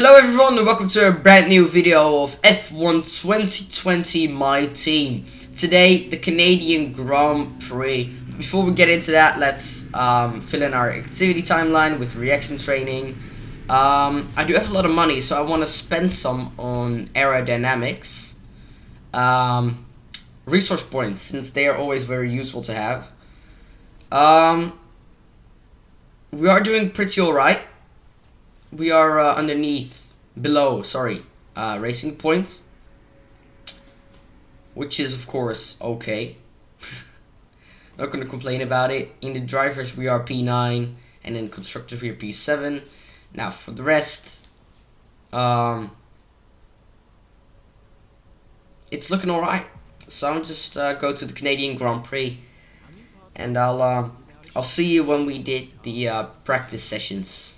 Hello everyone and welcome to a brand new video of F1 2020 My Team. Today, the Canadian Grand Prix. Before we get into that, let's fill in our activity timeline with reaction training. I do have a lot of money, so I want to spend some on aerodynamics. Resource points, since they are always very useful to have. We are doing pretty alright. We are below racing points, which is of course okay. Not gonna complain about it. In the drivers we are P9, and in constructors we are P7. Now for the rest, it's looking alright. So I'm just go to the Canadian Grand Prix, and I'll see you when we did the practice sessions.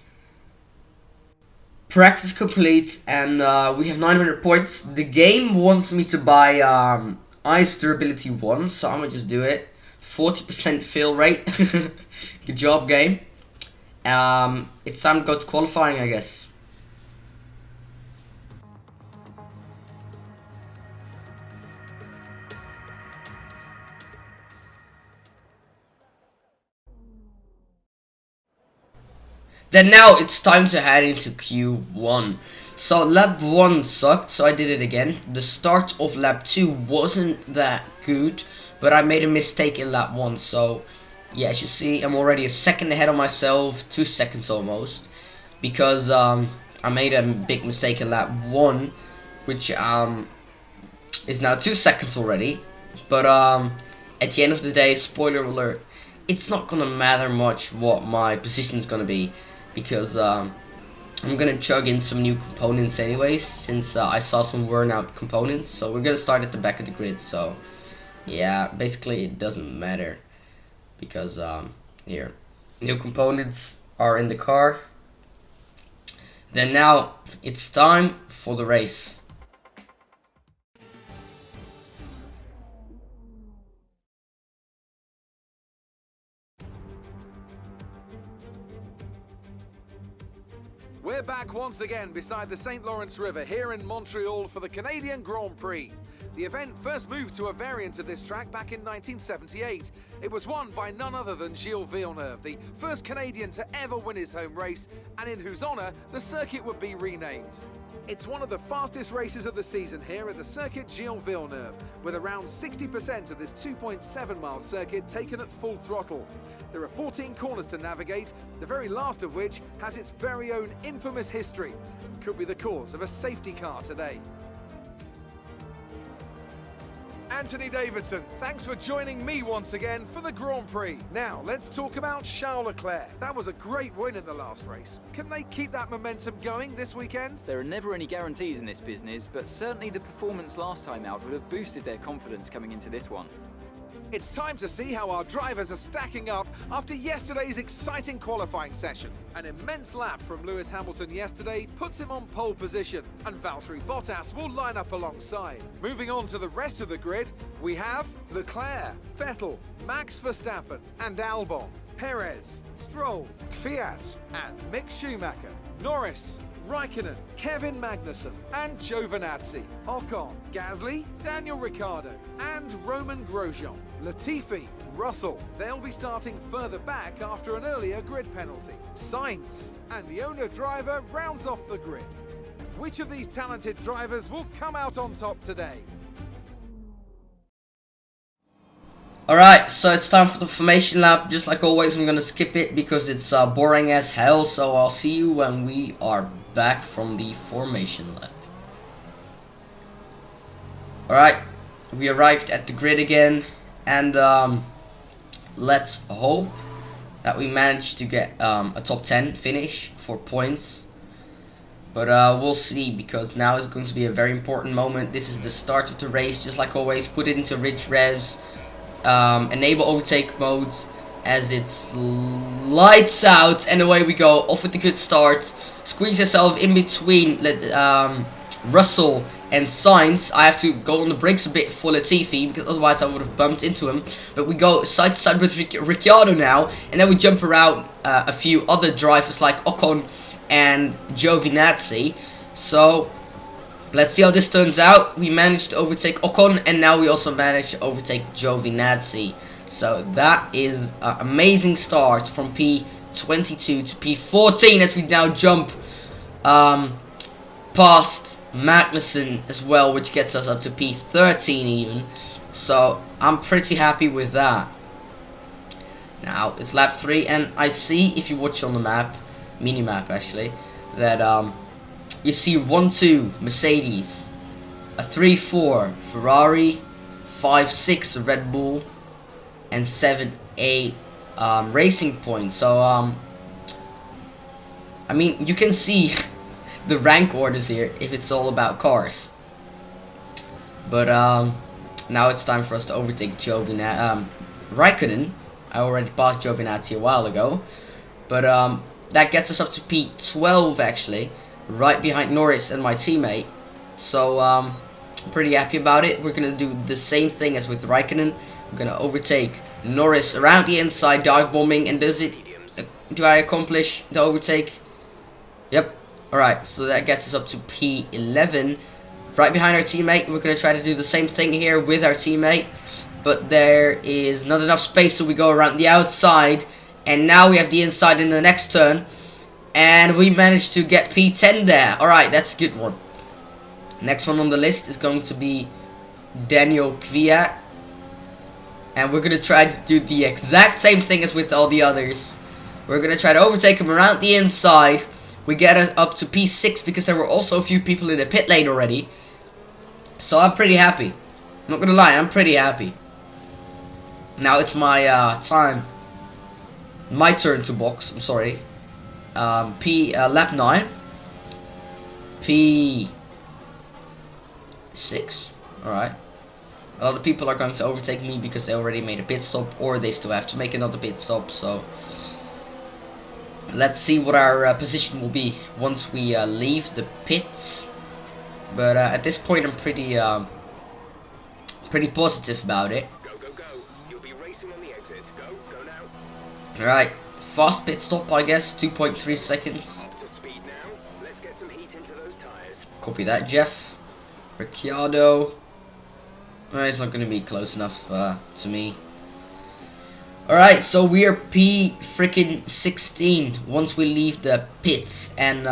Practice complete, and we have 900 points. The game wants me to buy ice durability 1, so I'm gonna just do it. 40% fail rate. Good job, game. It's time to go to qualifying, I guess. Then now it's time to head into Q1. So lap 1 sucked, so I did it again. The start of lap 2 wasn't that good, but I made a mistake in lap 1. So yeah, as you see, I'm already a second ahead of myself, 2 seconds almost, because I made a big mistake in lap 1, which is now 2 seconds already. But at the end of the day, spoiler alert, it's not gonna matter much what my position is gonna be, because I'm gonna chug in some new components anyways, since I saw some worn out components. So we're gonna start at the back of the grid. So yeah, basically it doesn't matter, because here, new components are in the car. Then now it's time for the race. We're back once again beside the St. Lawrence River here in Montreal for the Canadian Grand Prix. The event first moved to a variant of this track back in 1978. It was won by none other than Gilles Villeneuve, the first Canadian to ever win his home race, and in whose honour the circuit would be renamed. It's one of the fastest races of the season here at the circuit Gilles Villeneuve, with around 60% of this 2.7-mile circuit taken at full throttle. There are 14 corners to navigate, the very last of which has its very own infamous history. Could be the cause of a safety car today. Anthony Davidson, thanks for joining me once again for the Grand Prix. Now, let's talk about Charles Leclerc. That was a great win in the last race. Can they keep that momentum going this weekend? There are never any guarantees in this business, but certainly the performance last time out would have boosted their confidence coming into this one. It's time to see how our drivers are stacking up after yesterday's exciting qualifying session. An immense lap from Lewis Hamilton yesterday puts him on pole position, and Valtteri Bottas will line up alongside. Moving on to the rest of the grid, we have Leclerc, Vettel, Max Verstappen and Albon, Perez, Stroll, Kvyat and Mick Schumacher, Norris, Raikkonen, Kevin Magnussen and Giovinazzi, Ocon, Gasly, Daniel Ricciardo and Roman Grosjean, Latifi, Russell. They'll be starting further back after an earlier grid penalty. Sainz and the owner-driver rounds off the grid. Which of these talented drivers will come out on top today? Alright, so it's time for the formation lap. Just like always, I'm gonna skip it because it's boring as hell. So I'll see you when we are back from the formation lap. Alright, we arrived at the grid again, and let's hope that we manage to get a top 10 finish for points. But we'll see, because now is going to be a very important moment. This is the start of the race. Just like always, put it into rich revs. Enable overtake modes as it's lights out, and away we go. Off with the good start. Squeeze yourself in between Russell and Sainz. I have to go on the brakes a bit for Latifi, because otherwise I would have bumped into him. But we go side to side with Ricciardo now, and then we jump around a few other drivers like Ocon and Giovinazzi. So let's see how this turns out. We managed to overtake Ocon, and now we also managed to overtake Giovinazzi. So that is an amazing start from P22 to P14 as we now jump past Magnussen as well, which gets us up to P13 even. So I'm pretty happy with that. Now it's lap 3, and I see, if you watch on the map, mini-map actually, that you see 1-2 Mercedes, a 3-4 Ferrari, 5-6 Red Bull, and 7-8 Racing Point. So I mean, you can see the rank orders here if it's all about cars. But now it's time for us to overtake Raikkonen. I already passed Giovinazzi a while ago, but that gets us up to P12 actually, right behind Norris and my teammate. So I'm pretty happy about it. We're gonna do the same thing as with Raikkonen. We're gonna overtake Norris around the inside, dive bombing, and do I accomplish the overtake? Yep. Alright, so that gets us up to P11, right behind our teammate. We're gonna try to do the same thing here with our teammate, but there is not enough space, so we go around the outside, and now we have the inside in the next turn, and we managed to get P10 there. Alright, that's a good one. Next one on the list is going to be Daniel Kvyat, and we're gonna try to do the exact same thing as with all the others. We're gonna try to overtake him around the inside. We get it up to P6 because there were also a few people in the pit lane already. So I'm pretty happy. I'm not gonna lie, I'm pretty happy. Now it's my time. My turn to box, I'm sorry. Lap 9. P6. Alright. A lot of people are going to overtake me because they already made a pit stop, or they still have to make another pit stop, so let's see what our position will be once we leave the pits. But at this point, I'm pretty positive about it. Go, go, go. You'll be racing on the exit. Go, go now. Alright, fast pit stop, I guess, 2.3 seconds. Up to speed now. Let's get some heat into those tires. Copy that, Jeff. Ricciardo. He's not going to be close enough to me. Alright, so we are P16 once we leave the pits. And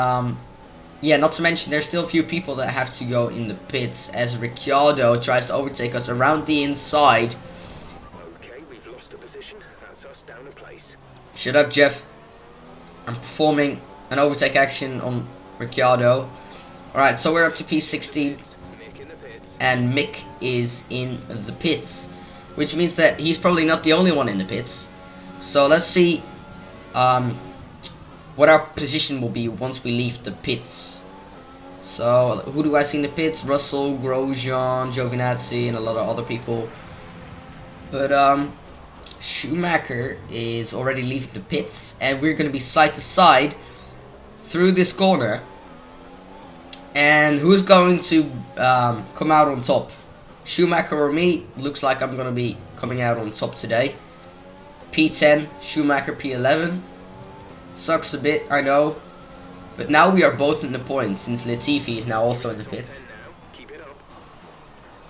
yeah, not to mention there's still a few people that have to go in the pits as Ricciardo tries to overtake us around the inside. Okay, we've lost a position. That's us down a place. Shut up, Jeff. I'm performing an overtake action on Ricciardo. Alright, so we're up to P16. Mick in the pits. And Mick is in the pits, which means that he's probably not the only one in the pits. So let's see what our position will be once we leave the pits. So who do I see in the pits? Russell, Grosjean, Giovinazzi, and a lot of other people. But Schumacher is already leaving the pits, and we're going to be side to side through this corner. And who's going to come out on top? Schumacher or me? Looks like I'm going to be coming out on top today. P10, Schumacher P11. Sucks a bit, I know. But now we are both in the points, since Latifi is now also in the pit. Keep it up.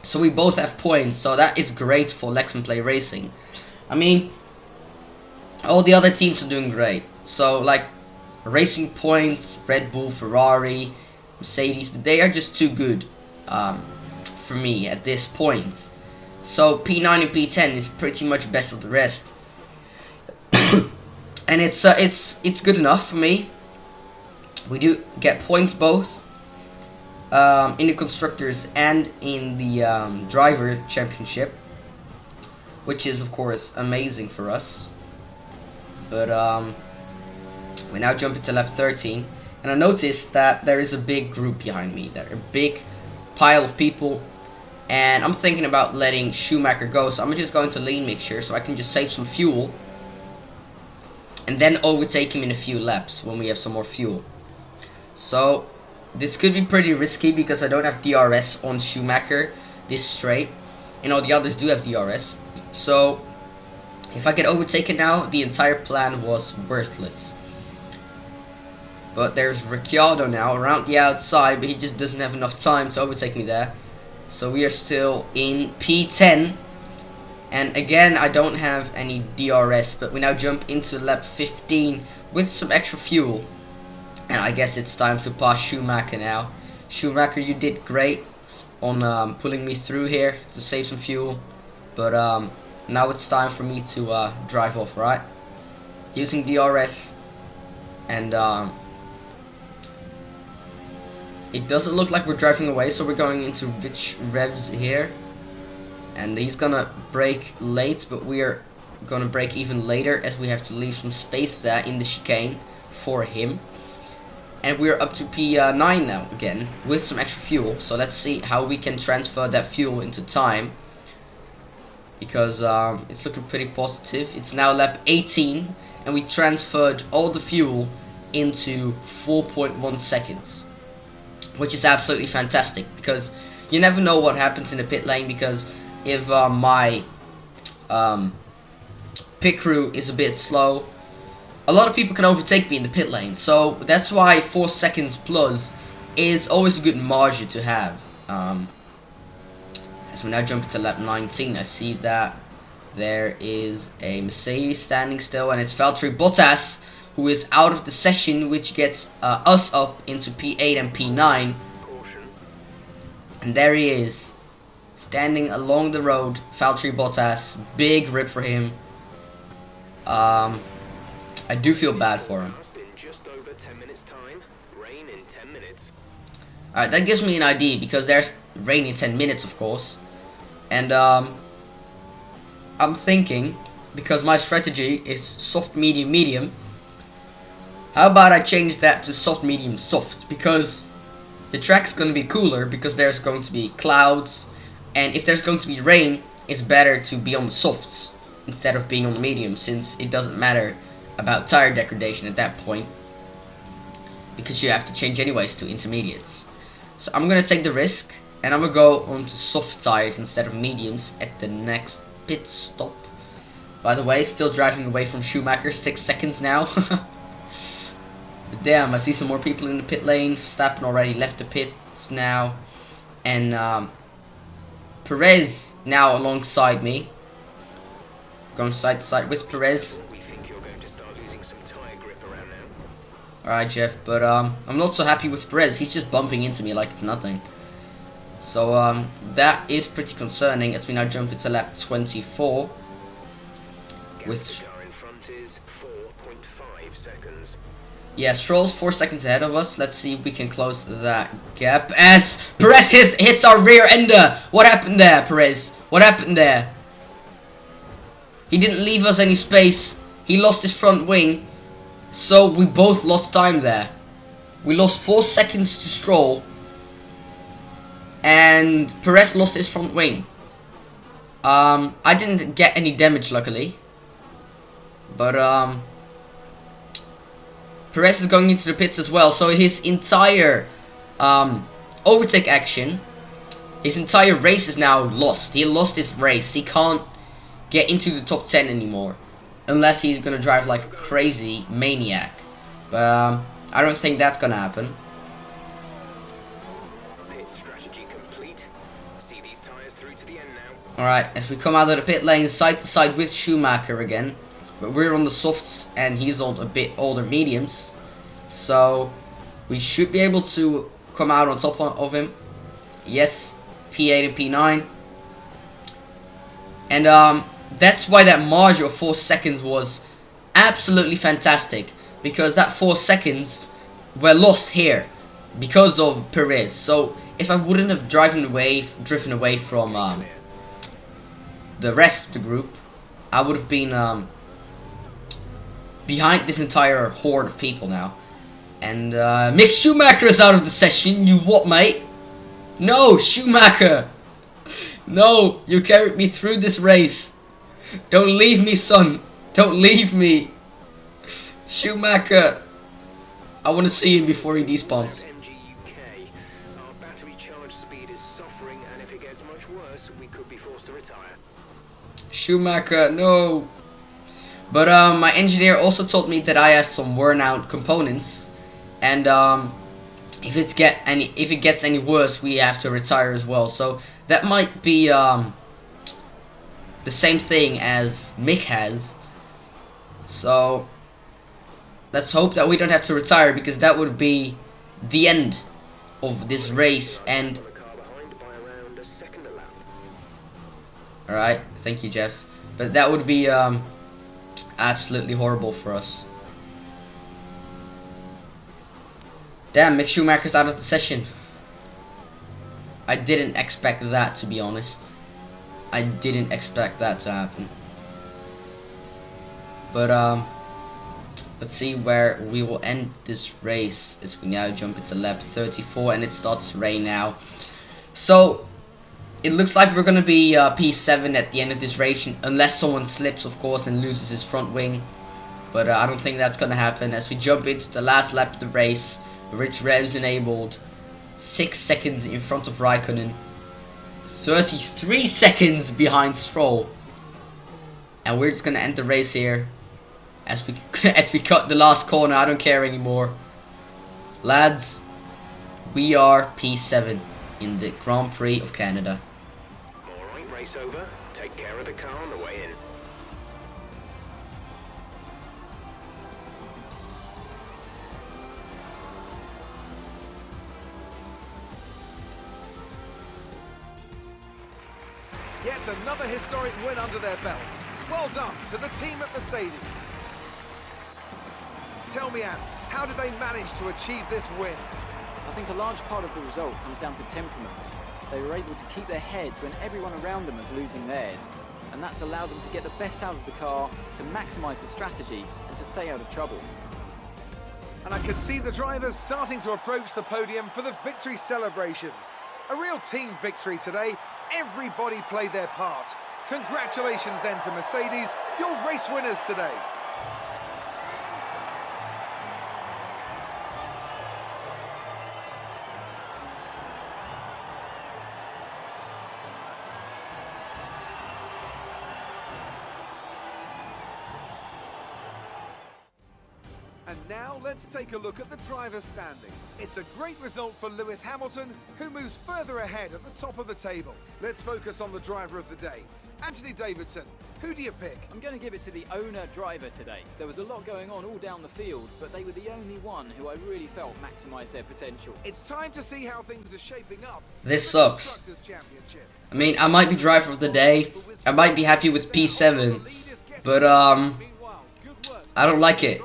So we both have points, so that is great for Lexman Play Racing. I mean, all the other teams are doing great. So, like, Racing Points, Red Bull, Ferrari, Mercedes, but they are just too good for me at this point. So P9 and P10 is pretty much best of the rest, and it's good enough for me. We do get points both in the constructors and in the driver championship, which is of course amazing for us. But we now jump into lap 13. And I noticed that there is a big group behind me. There are a big pile of people. And I'm thinking about letting Schumacher go. So I'm just going to lean mixture so I can just save some fuel. And then overtake him in a few laps when we have some more fuel. So this could be pretty risky because I don't have DRS on Schumacher this straight. And all the others do have DRS. So if I get overtaken now, the entire plan was worthless. But there's Ricciardo now around the outside, but he just doesn't have enough time to overtake me there. So we are still in P10. And again, I don't have any DRS, but we now jump into lap 15 with some extra fuel. And I guess it's time to pass Schumacher now. Schumacher, you did great on pulling me through here to save some fuel. But now it's time for me to drive off, right? Using DRS. And it doesn't look like we're driving away, so we're going into rich revs here. And he's gonna brake late, but we are gonna brake even later as we have to leave some space there in the chicane for him. And we're up to P9 now again with some extra fuel. So let's see how we can transfer that fuel into time, because it's looking pretty positive. It's now lap 18 and we transferred all the fuel into 4.1 seconds, which is absolutely fantastic, because you never know what happens in the pit lane. Because if my pit crew is a bit slow, a lot of people can overtake me in the pit lane. So that's why 4 seconds plus is always a good margin to have. As we now jump into lap 19, I see that there is a Mercedes standing still, and it's Valtteri Bottas who is out of the session, which gets us up into P8 and P9. And there he is, standing along the road, Valtteri Bottas. Big rip for him. I do feel bad for him. Alright, that gives me an idea, because there's rain in 10 minutes, of course. And I'm thinking, because my strategy is soft, medium, medium, how about I change that to soft, medium, soft? Because the track's going to be cooler, because there's going to be clouds. And if there's going to be rain, it's better to be on the softs instead of being on the medium, since it doesn't matter about tire degradation at that point, because you have to change anyways to intermediates. So I'm going to take the risk, and I'm going to go on to soft tires instead of mediums at the next pit stop. By the way, still driving away from Schumacher, 6 seconds now. But damn, I see some more people in the pit lane. Verstappen already left the pits now. And Perez now alongside me. Going side to side with Perez. Alright, Jeff, but I'm not so happy with Perez. He's just bumping into me like it's nothing. So that is pretty concerning, as we now jump into lap 24. With yeah, Stroll's 4 seconds ahead of us. Let's see if we can close that gap. As Perez hits our rear ender. What happened there, Perez? What happened there? He didn't leave us any space. He lost his front wing. So we both lost time there. We lost 4 seconds to Stroll. And Perez lost his front wing. I didn't get any damage, luckily. But Perez is going into the pits as well. So his entire overtake action, his entire race is now lost. He lost his race. He can't get into the top 10 anymore, unless he's gonna drive like a crazy maniac. But I don't think that's gonna happen. Alright, as we come out of the pit lane, side to side with Schumacher again. But we're on the softs and he's on a bit older mediums. So we should be able to come out on top of him. Yes, P8 and P9. And that's why that margin of 4 seconds was absolutely fantastic. Because that 4 seconds were lost here because of Perez. So if I wouldn't have driven away from the rest of the group, I would have been behind this entire horde of people now. And Mick Schumacher is out of the session. You what, mate? No, Schumacher! No, you carried me through this race. Don't leave me, son. Don't leave me. Schumacher. I want to see him before he despawns. Our battery charge speed is suffering, and if it gets much worse, we could be forced to retire. Schumacher, no. But my engineer also told me that I have some worn out components. and if it gets any worse, we have to retire as well. So that might be the same thing as Mick has. So let's hope that we don't have to retire, because that would be the end of this race. And alright, thank you, Jeff. But that would be absolutely horrible for us. Damn, Mick Schumacher's out of the session. I didn't expect that, to be honest. I didn't expect that to happen. But let's see where we will end this race as we now jump into lap 34 and it starts to rain now. So it looks like we're gonna be P7 at the end of this race, unless someone slips, of course, and loses his front wing. But I don't think that's gonna happen as we jump into the last lap of the race. Rich revs enabled, 6 seconds in front of Raikkonen, 33 seconds behind Stroll, and we're just gonna end the race here as we cut the last corner. I don't care anymore, lads. We are P7 in the Grand Prix of Canada. Alright, race over. Take care of the car on the way in. Yet another historic win under their belts. Well done to the team at Mercedes. Tell me, Ant, how did they manage to achieve this win? I think a large part of the result comes down to temperament. They were able to keep their heads when everyone around them was losing theirs, and that's allowed them to get the best out of the car, to maximise the strategy, and to stay out of trouble. And I could see the drivers starting to approach the podium for the victory celebrations. A real team victory today. Everybody played their part. Congratulations then to Mercedes, your race winners today. And now let's take a look at the driver's standings. It's a great result for Lewis Hamilton, who moves further ahead at the top of the table. Let's focus on the driver of the day. Anthony Davidson, who do you pick? I'm going to give it to the owner-driver today. There was a lot going on all down the field, but they were the only one who I really felt maximised their potential. It's time to see how things are shaping up. This sucks. I mean, I might be driver of the day. I might be happy with P7, but I don't like it.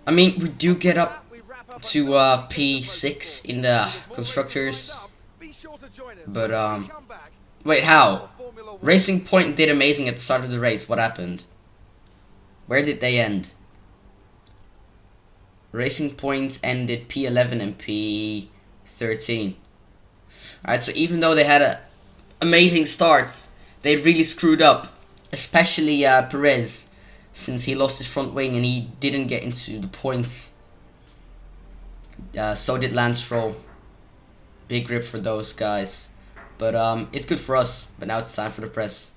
I mean, we do get up to P6 in the constructors, but wait, how? Racing Point did amazing at the start of the race. What happened? Where did they end? Racing Point ended P11 and P13. Alright, so even though they had an amazing start, they really screwed up, especially Perez, since he lost his front wing and he didn't get into the points. So did Lance Stroll. Big rip for those guys. But it's good for us. But now it's time for the press.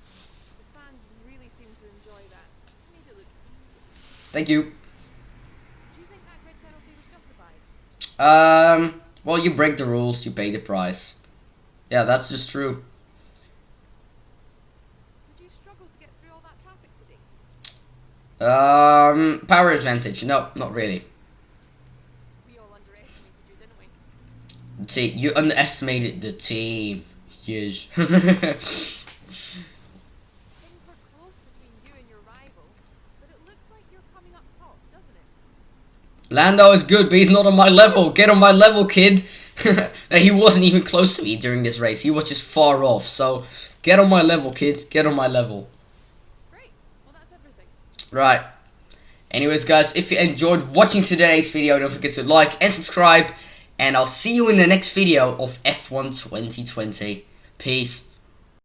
The fans really seem to enjoy that. Made it look easy. Thank you. Do you think that red penalty was justified? Well, you break the rules, you pay the price. Yeah, that's just true. Did you struggle to get through all that traffic today? Power advantage. No, not really. We all underestimated you, didn't we? See, you underestimated the team. Yes. Things were close between you and your rival, but it looks like you're coming up top, doesn't it? Lando is good, but he's not on my level. Get on my level, kid. He wasn't even close to me during this race. He was just far off. So, get on my level, kid. Get on my level. Great. Well, that's everything. Right. Anyways, guys, if you enjoyed watching today's video, don't forget to like and subscribe. And I'll see you in the next video of F1 2020. Peace.